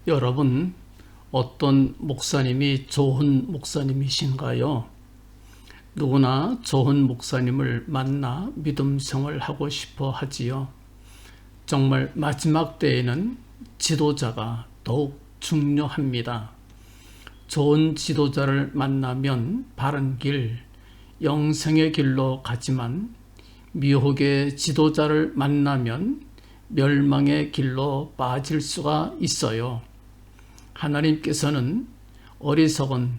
여러분, 어떤 목사님이 좋은 목사님이신가요? 누구나 좋은 목사님을 만나 믿음 생활을 하고 싶어 하지요. 정말 마지막 때에는 지도자가 더욱 중요합니다. 좋은 지도자를 만나면 바른 길, 영생의 길로 가지만 미혹의 지도자를 만나면 멸망의 길로 빠질 수가 있어요. 하나님께서는 어리석은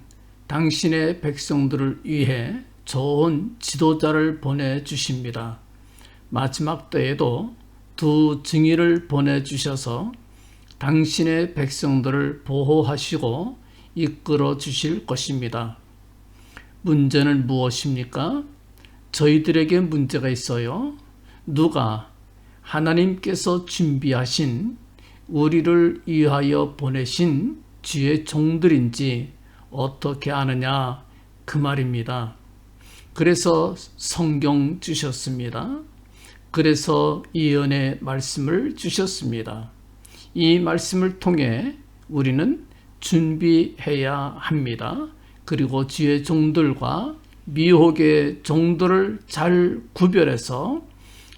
당신의 백성들을 위해 좋은 지도자를 보내주십니다. 마지막 때에도 두 증인을 보내주셔서 당신의 백성들을 보호하시고 이끌어 주실 것입니다. 문제는 무엇입니까? 저희들에게 문제가 있어요. 누가 하나님께서 준비하신 우리를 위하여 보내신 주의 종들인지 어떻게 아느냐 그 말입니다. 그래서 성경 주셨습니다. 그래서 예언의 말씀을 주셨습니다. 이 말씀을 통해 우리는 준비해야 합니다. 그리고 주의 종들과 미혹의 종들을 잘 구별해서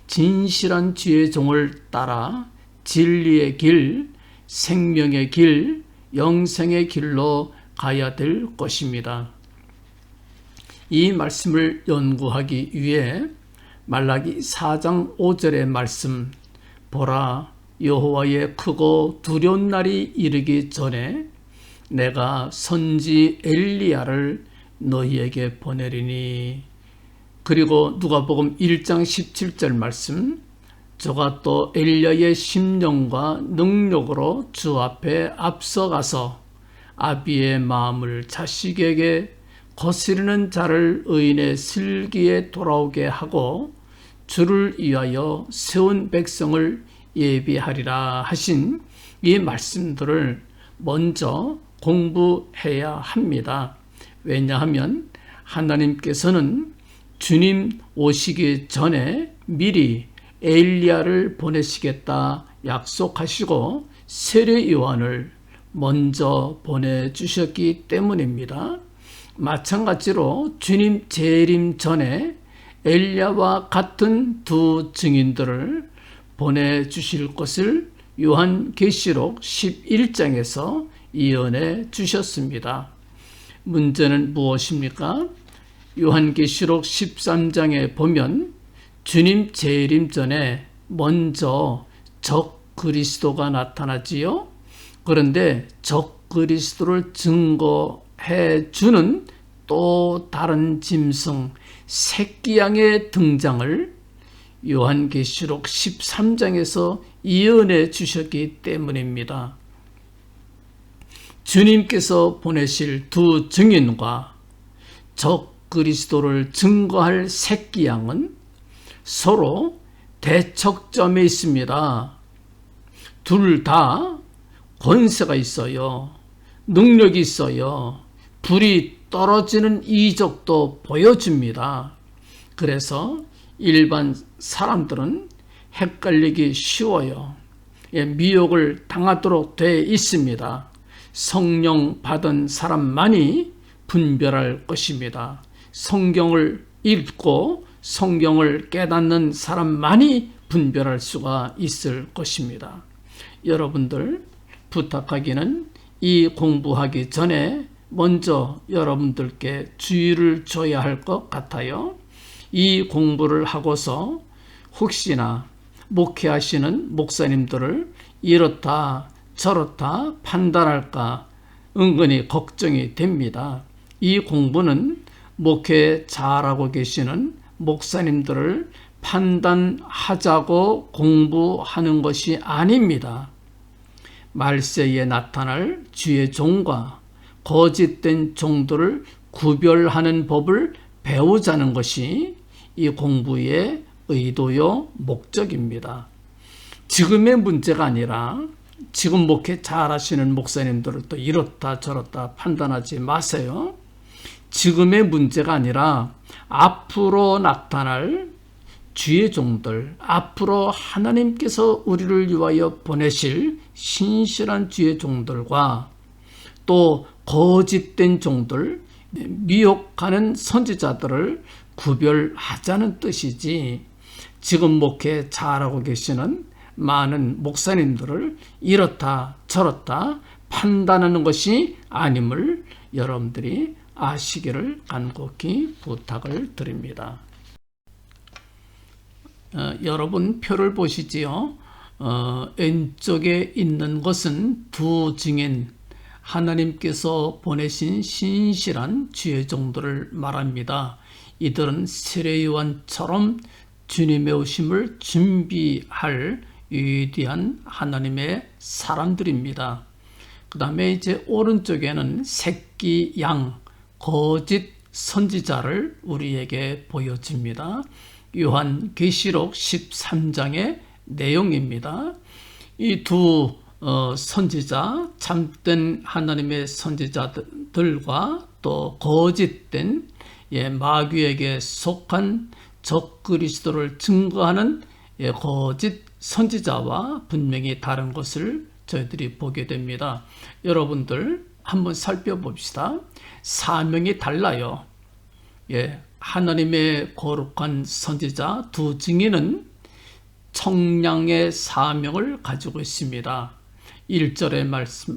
진실한 주의 종을 따라 진리의 길, 생명의 길, 영생의 길로 가야 될 것입니다. 이 말씀을 연구하기 위해 말라기 4장 5절의 말씀, 보라 여호와의 크고 두려운 날이 이르기 전에 내가 선지 엘리야를 너희에게 보내리니. 그리고 누가복음 1장 17절 말씀, 저가 또 엘리야의 심령과 능력으로 주 앞에 앞서가서 아비의 마음을 자식에게 거스르는 자를 의인의 슬기에 돌아오게 하고 주를 위하여 세운 백성을 예비하리라 하신 이 말씀들을 먼저 공부해야 합니다. 왜냐하면 하나님께서는 주님 오시기 전에 미리 엘리야를 보내시겠다 약속하시고 세례 요한을 먼저 보내주셨기 때문입니다. 마찬가지로 주님 재림 전에 엘리야와 같은 두 증인들을 보내주실 것을 요한계시록 11장에서 예언해 주셨습니다. 문제는 무엇입니까? 요한계시록 13장에 보면 주님 재림 전에 먼저 적 그리스도가 나타나지요. 그런데 적 그리스도를 증거해 주는 또 다른 짐승 새끼양의 등장을 요한계시록 13장에서 예언해 주셨기 때문입니다. 주님께서 보내실 두 증인과 적 그리스도를 증거할 새끼양은 서로 대척점에 있습니다. 둘 다 권세가 있어요. 능력이 있어요. 불이 떨어지는 이적도 보여줍니다. 그래서 일반 사람들은 헷갈리기 쉬워요. 미혹을 당하도록 되어 있습니다. 성령 받은 사람만이 분별할 것입니다. 성경을 읽고 성경을 깨닫는 사람만이 분별할 수가 있을 것입니다. 여러분들 부탁하기는 이 공부하기 전에 먼저 여러분들께 주의를 줘야 할 것 같아요. 이 공부를 하고서 혹시나 목회하시는 목사님들을 이렇다 저렇다 판단할까 은근히 걱정이 됩니다. 이 공부는 목회 잘하고 계시는 목사님들을 판단하자고 공부하는 것이 아닙니다. 말세에 나타날 주의 종과 거짓된 종들을 구별하는 법을 배우자는 것이 이 공부의 의도요 목적입니다. 지금의 문제가 아니라 지금 목회 잘하시는 목사님들을 또 이렇다 저렇다 판단하지 마세요. 지금의 문제가 아니라 앞으로 나타날 주의 종들, 앞으로 하나님께서 우리를 위하여 보내실 신실한 주의 종들과 또 거짓된 종들, 미혹하는 선지자들을 구별하자는 뜻이지, 지금 목회 잘하고 계시는 많은 목사님들을 이렇다 저렇다 판단하는 것이 아님을 여러분들이 아시기를 간곡히 부탁을 드립니다. 여러분 표를 보시지요. 왼쪽에 있는 것은 두 증인, 하나님께서 보내신 신실한 주의 종들을 말합니다. 이들은 세례요한처럼 주님의 오심을 준비할 위대한 하나님의 사람들입니다. 그 다음에 이제 오른쪽에는 새끼 양, 거짓 선지자를 우리에게 보여줍니다. 요한계시록 13장의 내용입니다. 이 두 선지자, 참된 하나님의 선지자들과 또 거짓된 마귀에게 속한 적그리스도를 증거하는 거짓 선지자와 분명히 다른 것을 저희들이 보게 됩니다. 여러분들 한번 살펴봅시다. 사명이 달라요. 하나님의 거룩한 선지자 두 증인은 청량의 사명을 가지고 있습니다. 1절에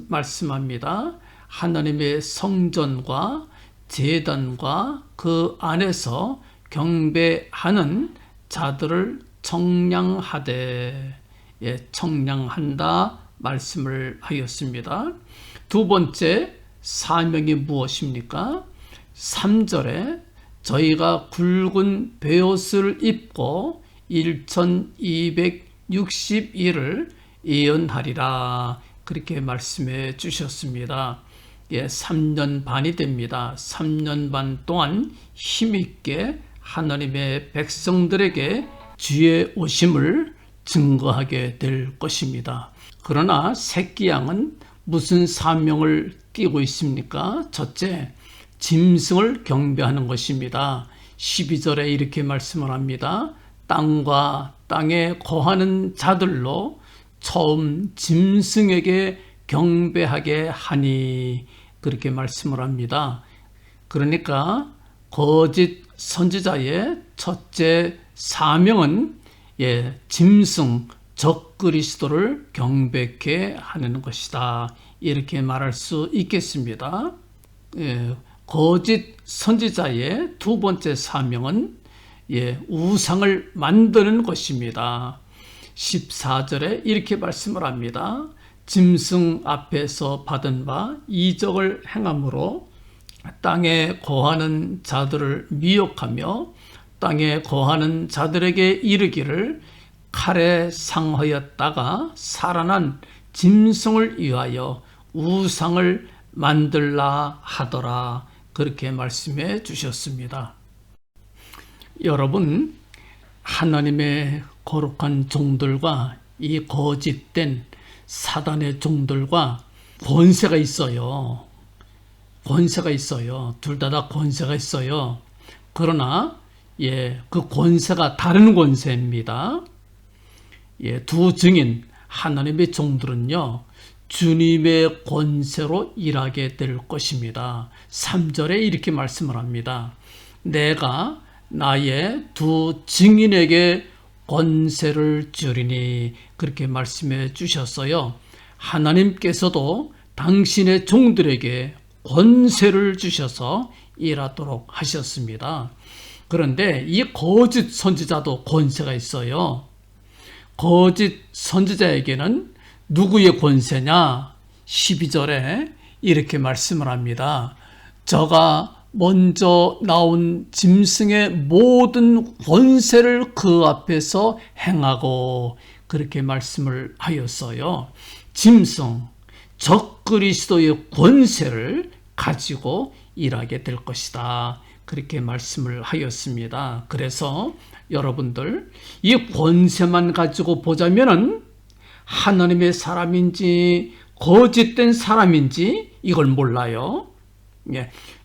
말씀합니다. 하나님의 성전과 제단과 그 안에서 경배하는 자들을 청량하되, 청량한다 말씀을 하였습니다. 두 번째 사명이 무엇입니까? 3절에 저희가 굵은 베옷을 입고 1260일을 예언하리라, 그렇게 말씀해 주셨습니다. 3년 반이 됩니다. 3년 반 동안 힘있게 하나님의 백성들에게 주의 오심을 증거하게 될 것입니다. 그러나 새끼 양은 무슨 사명을 띠고 있습니까? 첫째, 짐승을 경배하는 것입니다. 12절에 이렇게 말씀을 합니다. 땅과 땅에 거하는 자들로 처음 짐승에게 경배하게 하니, 그렇게 말씀을 합니다. 그러니까 거짓 선지자의 첫째 사명은 짐승 적그리스도를 경배케 하는 것이다, 이렇게 말할 수 있겠습니다. 거짓 선지자의 두 번째 사명은 우상을 만드는 것입니다. 14절에 이렇게 말씀을 합니다. 짐승 앞에서 받은 바 이적을 행함으로 땅에 거하는 자들을 미혹하며 땅에 거하는 자들에게 이르기를 칼에 상하였다가 살아난 짐승을 위하여 우상을 만들라 하더라, 그렇게 말씀해 주셨습니다. 여러분, 하나님의 거룩한 종들과 이 거짓된 사단의 종들과 권세가 있어요. 권세가 있어요. 둘 다 권세가 있어요. 그러나 그 권세가 다른 권세입니다. 두 증인 하나님의 종들은요, 주님의 권세로 일하게 될 것입니다. 3절에 이렇게 말씀을 합니다. 내가 나의 두 증인에게 권세를 주리니, 그렇게 말씀해 주셨어요. 하나님께서도 당신의 종들에게 권세를 주셔서 일하도록 하셨습니다. 그런데 이 거짓 선지자도 권세가 있어요. 거짓 선지자에게는 누구의 권세냐? 12절에 이렇게 말씀을 합니다. 저가 먼저 나온 짐승의 모든 권세를 그 앞에서 행하고, 그렇게 말씀을 하였어요. 짐승, 적그리스도의 권세를 가지고 일하게 될 것이다, 그렇게 말씀을 하였습니다. 그래서 여러분들, 이 권세만 가지고 보자면은 하나님의 사람인지 거짓된 사람인지 이걸 몰라요.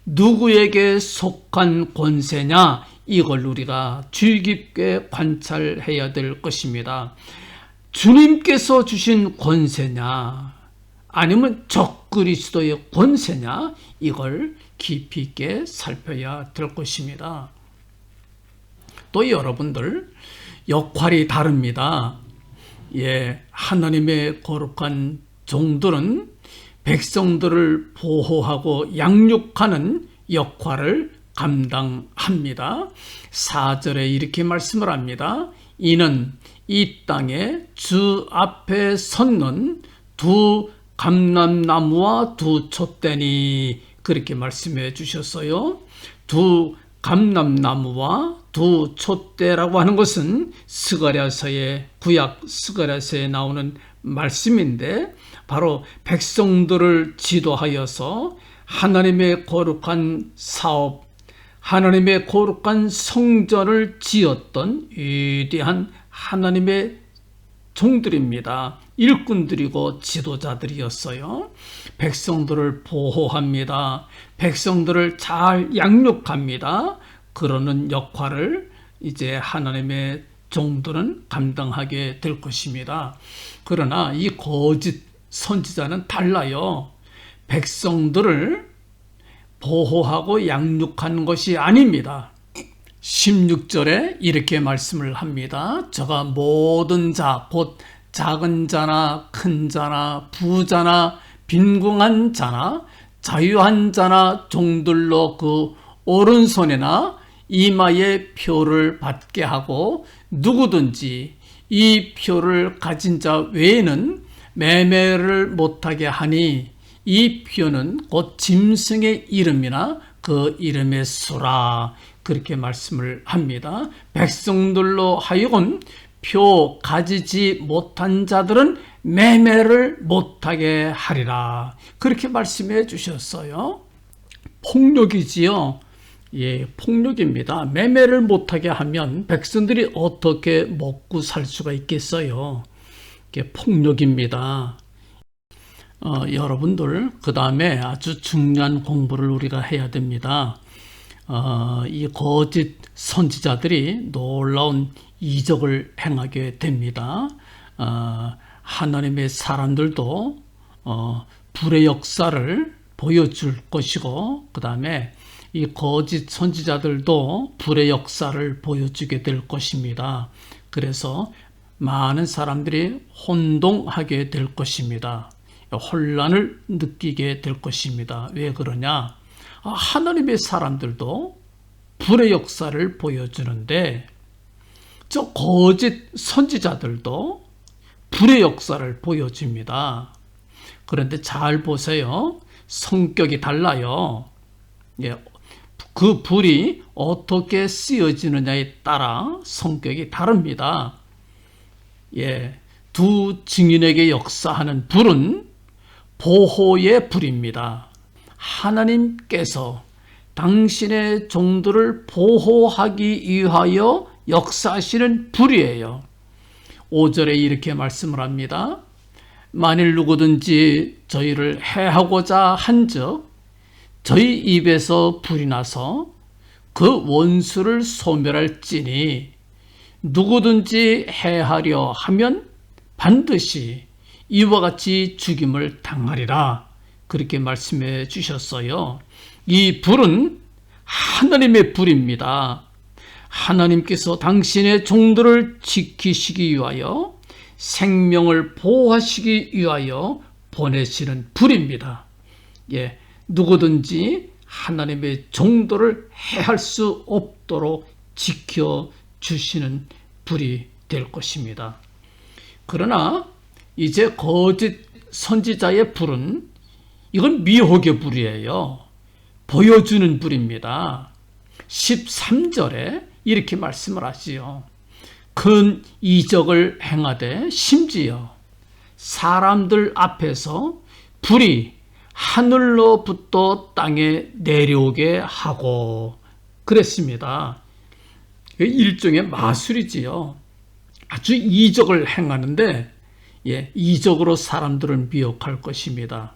누구에게 속한 권세냐? 이걸 우리가 주의 깊게 관찰해야 될 것입니다. 주님께서 주신 권세냐 아니면 적그리스도의 권세냐, 이걸 깊이 있게 살펴야 될 것입니다. 또 여러분들 역할이 다릅니다. 하나님의 거룩한 종들은 백성들을 보호하고 양육하는 역할을 감당합니다. 4절에 이렇게 말씀을 합니다. 이는 이 땅에 주 앞에 섰는 두 감람나무와 두 촛대니, 그렇게 말씀해 주셨어요. 두 감람나무와 두 촛대라고 하는 것은 스가랴서의, 구약 스가랴서에 나오는 말씀인데, 바로 백성들을 지도하여서 하나님의 거룩한 사업, 하나님의 거룩한 성전을 지었던 위대한 하나님의 종들입니다. 일꾼들이고 지도자들이었어요. 백성들을 보호합니다. 백성들을 잘 양육합니다. 그러는 역할을 이제 하나님의 종들은 감당하게 될 것입니다. 그러나 이 거짓 선지자는 달라요. 백성들을 보호하고 양육하는 것이 아닙니다. 16절에 이렇게 말씀을 합니다. 저가 모든 자, 곧 작은 자나 큰 자나 부자나 빈궁한 자나 자유한 자나 종들로 그 오른손이나 이마에 표를 받게 하고, 누구든지 이 표를 가진 자 외에는 매매를 못하게 하니, 이 표는 곧 짐승의 이름이나 그 이름의 수라, 그렇게 말씀을 합니다. 백성들로 하여금 표 가지지 못한 자들은 매매를 못하게 하리라, 그렇게 말씀해 주셨어요. 폭력이지요. 폭력입니다. 매매를 못하게 하면 백성들이 어떻게 먹고 살 수가 있겠어요? 이게 폭력입니다. 여러분들, 그 다음에 아주 중요한 공부를 우리가 해야 됩니다. 이 거짓 선지자들이 놀라운 이적을 행하게 됩니다. 하나님의 사람들도 불의 역사를 보여줄 것이고, 그 다음에 이 거짓 선지자들도 불의 역사를 보여주게 될 것입니다. 그래서 많은 사람들이 혼동하게 될 것입니다. 혼란을 느끼게 될 것입니다. 왜 그러냐? 하나님의 사람들도 불의 역사를 보여주는데, 저 거짓 선지자들도 불의 역사를 보여줍니다. 그런데 잘 보세요. 성격이 달라요. 그 불이 어떻게 쓰여지느냐에 따라 성격이 다릅니다. 두 증인에게 역사하는 불은 보호의 불입니다. 하나님께서 당신의 종들을 보호하기 위하여 역사하시는 불이에요. 5절에 이렇게 말씀을 합니다. 만일 누구든지 저희를 해하고자 한즉 저희 입에서 불이 나서 그 원수를 소멸할지니, 누구든지 해하려 하면 반드시 이와 같이 죽임을 당하리라, 그렇게 말씀해 주셨어요. 이 불은 하나님의 불입니다. 하나님께서 당신의 종들을 지키시기 위하여, 생명을 보호하시기 위하여 보내시는 불입니다. 누구든지 하나님의 종들을 해할 수 없도록 지켜주시는 불이 될 것입니다. 그러나 이제 거짓 선지자의 불은, 이건 미혹의 불이에요. 보여주는 불입니다. 13절에 이렇게 말씀을 하지요. 큰 이적을 행하되 심지어 사람들 앞에서 불이 하늘로부터 땅에 내려오게 하고, 그랬습니다. 일종의 마술이지요. 아주 이적을 행하는데, 이적으로 사람들을 미혹할 것입니다.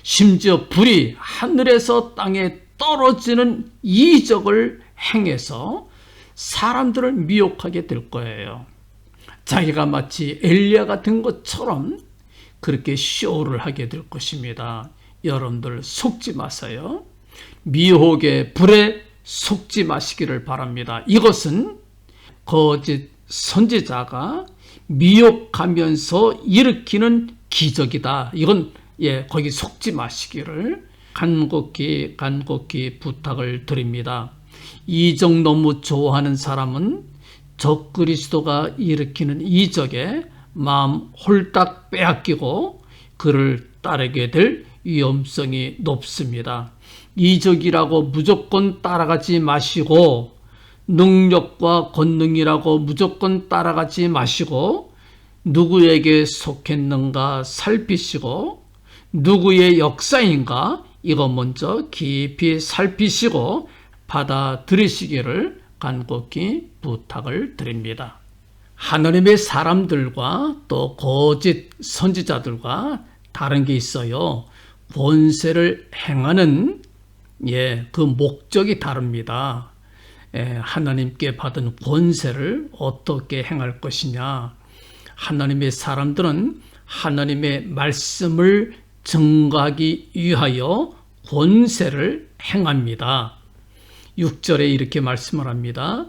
심지어 불이 하늘에서 땅에 떨어지는 이적을 행해서 사람들을 미혹하게 될 거예요. 자기가 마치 엘리야 같은 것처럼 그렇게 쇼를 하게 될 것입니다. 여러분들 속지 마세요. 미혹의 불에 속지 마시기를 바랍니다. 이것은 거짓 선지자가 미혹하면서 일으키는 기적이다. 이건 거기 속지 마시기를 간곡히 부탁을 드립니다. 이적 너무 좋아하는 사람은 적그리스도가 일으키는 이적에 마음 홀딱 빼앗기고 그를 따르게 될 위험성이 높습니다. 이적이라고 무조건 따라가지 마시고 능력과 권능이라고 무조건 따라가지 마시고 누구에게 속했는가 살피시고 누구의 역사인가 이거 먼저 깊이 살피시고 받아들이시기를 간곡히 부탁을 드립니다. 하나님의 사람들과 또 거짓 선지자들과 다른 게 있어요. 권세를 행하는 그 목적이 다릅니다. 하나님께 받은 권세를 어떻게 행할 것이냐. 하나님의 사람들은 하나님의 말씀을 증거하기 위하여 권세를 행합니다. 6절에 이렇게 말씀을 합니다.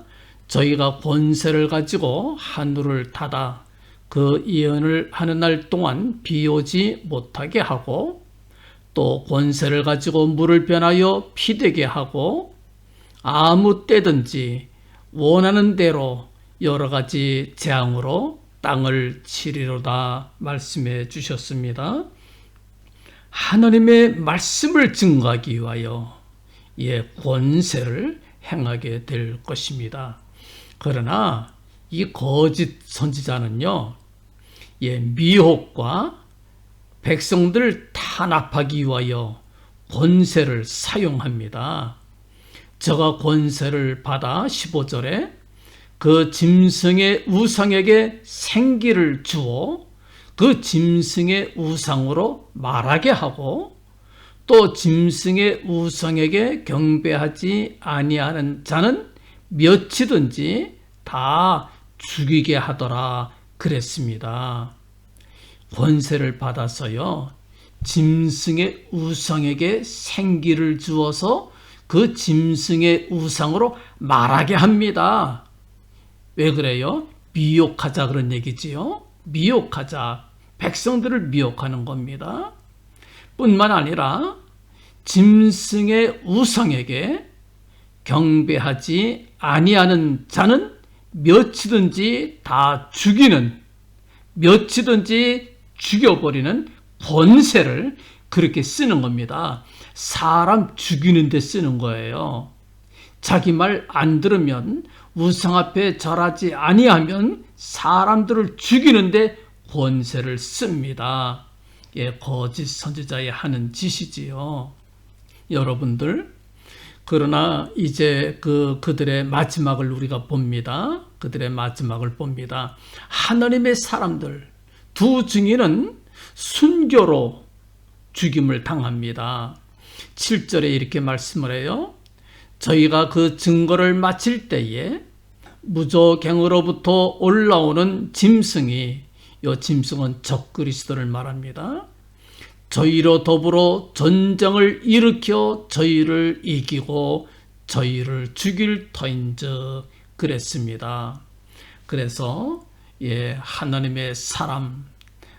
저희가 권세를 가지고 하늘을 닫아 그 예언을 하는 날 동안 비 오지 못하게 하고 또 권세를 가지고 물을 변하여 피 되게 하고 아무 때든지 원하는 대로 여러 가지 재앙으로 땅을 치리로다 말씀해 주셨습니다. 하나님의 말씀을 증거하기 위하여 권세를 행하게 될 것입니다. 그러나 이 거짓 선지자는요, 미혹과 백성들을 탄압하기 위하여 권세를 사용합니다. 저가 권세를 받아 15절에 그 짐승의 우상에게 생기를 주어 그 짐승의 우상으로 말하게 하고 또 짐승의 우상에게 경배하지 아니하는 자는 몇이든지 다 죽이게 하더라 그랬습니다. 권세를 받아서요, 짐승의 우상에게 생기를 주어서 그 짐승의 우상으로 말하게 합니다. 왜 그래요? 미혹하자 그런 얘기지요. 미혹하자. 백성들을 미혹하는 겁니다. 뿐만 아니라 짐승의 우상에게 경배하지 아니하는 자는 몇이든지 다 죽이는, 몇이든지 죽여버리는 권세를 그렇게 쓰는 겁니다. 사람 죽이는 데 쓰는 거예요. 자기 말 안 들으면, 우상 앞에 절하지 아니하면 사람들을 죽이는데 권세를 씁니다. 거짓 선지자의 하는 짓이지요. 여러분들, 그러나 이제 그들의 마지막을 우리가 봅니다. 그들의 마지막을 봅니다. 하나님의 사람들 두 증인은 순교로 죽임을 당합니다. 7절에 이렇게 말씀을 해요. 저희가 그 증거를 마칠 때에 무저갱으로부터 올라오는 짐승이, 이 짐승은 적그리스도를 말합니다. 저희로 더불어 전쟁을 일으켜 저희를 이기고 저희를 죽일 터인즉 그랬습니다. 그래서 하나님의 사람,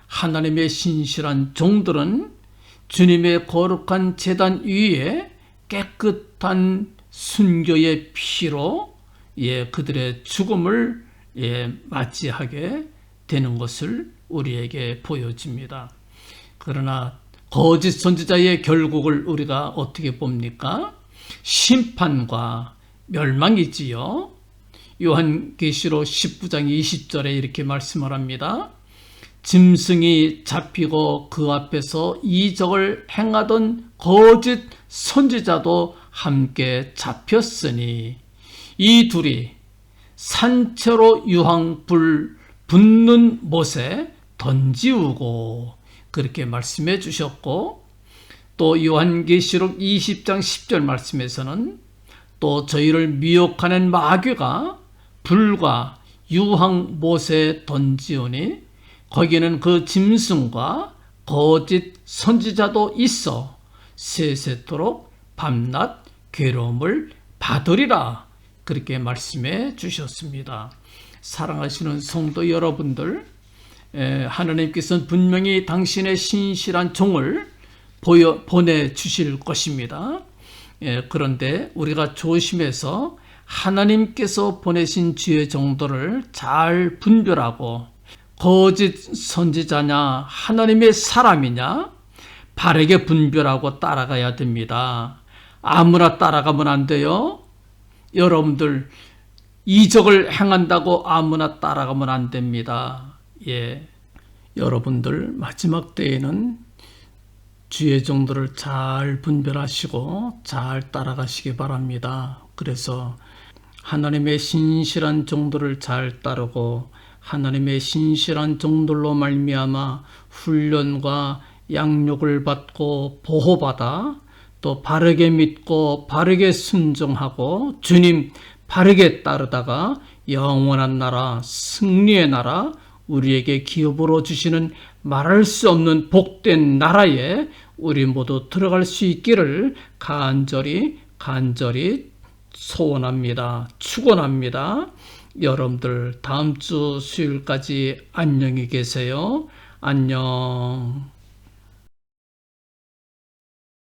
하나님의 신실한 종들은 주님의 거룩한 제단 위에 깨끗한 순교의 피로 그들의 죽음을 맞이하게 되는 것을 우리에게 보여줍니다. 그러나 거짓 선지자의 결국을 우리가 어떻게 봅니까? 심판과 멸망이지요. 요한계시록 19장 20절에 이렇게 말씀을 합니다. 짐승이 잡히고 그 앞에서 이적을 행하던 거짓 선지자도 함께 잡혔으니 이 둘이 산채로 유황불 붙는 못에 던지우고 그렇게 말씀해 주셨고, 또 요한계시록 20장 10절 말씀에서는 또 저희를 미혹하는 마귀가 불과 유황못에 던지오니 거기는 그 짐승과 거짓 선지자도 있어 세세토록 밤낮 괴로움을 받으리라. 그렇게 말씀해 주셨습니다. 사랑하시는 성도 여러분들, 하나님께서는 분명히 당신의 신실한 종을 보내주실 것입니다. 그런데 우리가 조심해서 하나님께서 보내신 주의 종들을 잘 분별하고 거짓 선지자냐 하나님의 사람이냐 바르게 분별하고 따라가야 됩니다. 아무나 따라가면 안 돼요. 여러분들 이적을 행한다고 아무나 따라가면 안 됩니다. 여러분들 마지막 때에는 주의 종들을 잘 분별하시고 잘 따라가시기 바랍니다. 그래서 하나님의 신실한 종들을 잘 따르고 하나님의 신실한 종들로 말미암아 훈련과 양육을 받고 보호받아 또 바르게 믿고 바르게 순종하고 주님 바르게 따르다가 영원한 나라, 승리의 나라, 우리에게 기업으로 주시는 말할 수 없는 복된 나라에 우리 모두 들어갈 수 있기를 간절히 소원합니다. 축원합니다. 여러분들 다음 주 수요일까지 안녕히 계세요. 안녕.